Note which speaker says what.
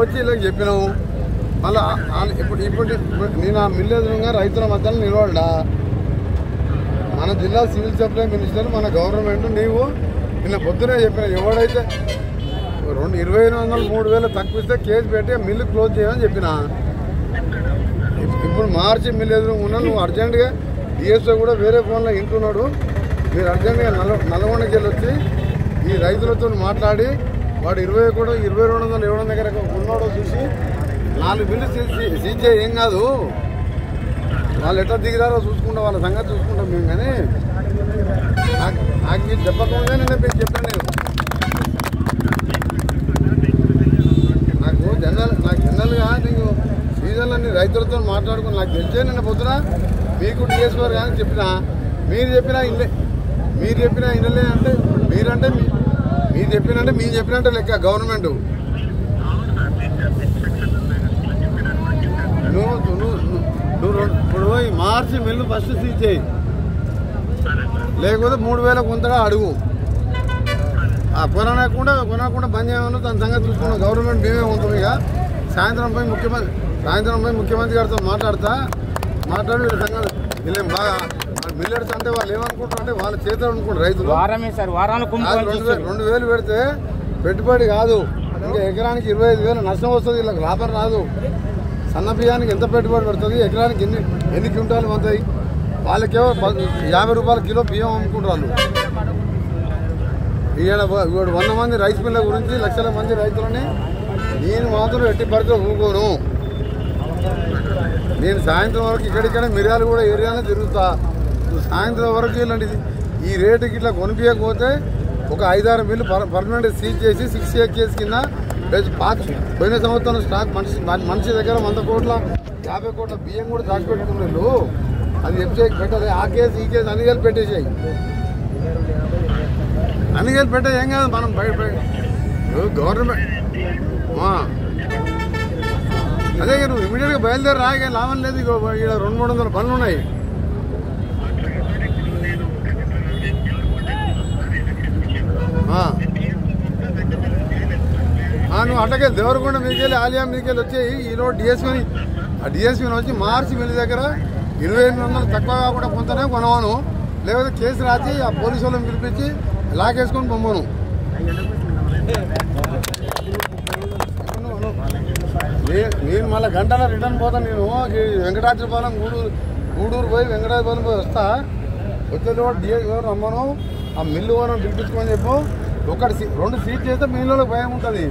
Speaker 1: వచ్చి ఇలా చెప్పినావు మళ్ళీ ఇప్పుడు నేను ఆ మిల్లు ఎదురుగా రైతుల మధ్యలో నిలబడ్డా మన జిల్లా సివిల్ సప్లై మినిస్టర్ మన గవర్నమెంట్ నీవు నిన్న పొద్దునే చెప్పిన ఎవడైతే 2,500 3,000 తక్కువ ఇస్తే కేసు పెట్టి మిల్లు క్లోజ్ చేయమని చెప్పిన ఇప్పుడు మార్చి మిల్లు ఎదురుగా నువ్వు అర్జెంటుగా డిఎస్ఓ కూడా వేరే ఫోన్లో ఇంటున్నాడు మీరు అర్జెంటుగా నల్గొండకి వెళ్ళి వచ్చి ఈ రైతులతో మాట్లాడి వాడు 2,200 ఎవడం దగ్గర ఉన్నాడో చూసి 4 బిల్లు సీజ్ చేయి ఏం కాదు వాళ్ళు ఎట్లా దిగిరారో చూసుకుంటాం వాళ్ళ సంగతి చూసుకుంటాం మేము కానీ నాకు మీరు చెప్పకుండా నేను చెప్పాను నాకు జనరల్గా నీకు సీజన్లన్నీ రైతులతో మాట్లాడుకుని నాకు తెలిసే నిన్న పొద్దున మీకు డిఎస్ఓ కానీ చెప్పినా మీరు చెప్పినా ఇళ్ళలే అంటే మీరు చెప్పినంటే లెక్క గవర్నమెంట్ నువ్వు ఇప్పుడు మార్చి మిల్లు ఫస్ట్ సీజ్ చేయి లేకపోతే 3,000 కొంతగా అడుగు కొనకుండా బంద్ చేయమని దాని సంగతి చూసుకున్నాం గవర్నమెంట్ మేమే ఉంటాం ఇక సాయంత్రం పోయి ముఖ్యమంత్రి గారితో మాట్లాడి వీళ్ళ సంగతి వీళ్ళేం బాగా మిల్లెట్స్ అంటే వాళ్ళు ఏమనుకుంటారు అంటే వాళ్ళ చేతులు అనుకుంటారు రైతులు 2,000 పెడితే పెట్టుబడి కాదు ఇంకా ఎకరానికి 25,000 నష్టం వస్తుంది వీళ్ళకి లాభం రాదు సన్న బియ్యానికి ఎంత పెట్టుబడి పడుతుంది ఎకరానికి ఎన్ని క్వింటాలు పడతాయి వాళ్ళకేమో 50 రూపాయల కిలో బియ్యం అమ్ముకుంటారు వాళ్ళు 100 మంది రైస్ మిల్ల గురించి లక్షల మంది రైతులని నేను మాత్రం ఎట్టి పరిస్థితుల్లో ఊరుకోను నేను సాయంత్రం వరకు ఇక్కడిక్కడ మిర్యాలు కూడా ఏరియాలో తిరుగుతా సాయంత్రం వరకు ఇలాంటిది ఈ రేటుకి ఇట్లా కొనిపించకపోతే ఒక 5-6 మిల్లు పర్మనెంట్ సీజ్ చేసి 6A కేసు కింద పోయిన సంవత్సరం స్టాక్ మనిషి దగ్గర 100 కోట్ల 50 కోట్ల బియ్యం కూడా దాచిపెట్టుకున్నారు అది వెబ్సైట్ పెట్టదు ఆ కేసు ఈ కేసు అన్ని కలిపి పెట్టేసాయి ఏం కాదు మనం బయట గవర్నమెంట్ అదే నువ్వు ఇమీడియట్గా బయలుదేరి రాగా లాభం లేదు ఇక్కడ 200-300 పనులు ఉన్నాయి నువ్వు అట్టకే దేవరకొండ మీకెళ్ళి ఆలియా మీకెళ్ళి వచ్చి ఈరోజు డిఎస్పీని వచ్చి మార్చి మిల్లు దగ్గర 2,800 తక్కువ కాకుండా కొంతనే కొనవాను లేకపోతే కేసు రాసి ఆ పోలీసు వాళ్ళని పిలిపించి లాగేసుకొని పొమ్మను నేను మళ్ళీ గంటలో రిటర్న్ పోతాను నేను వెంకటాచలపాలెం గూడూరు పోయి వెంకటాచలపాలెం పోయి వచ్చేలో డిఎస్పీ రమ్మను ఆ మిల్లు ఓనర్ పిలిపించుకొని చెప్పు 2 సీట్ చేస్తే మిల్లులో భయం ఉంటుంది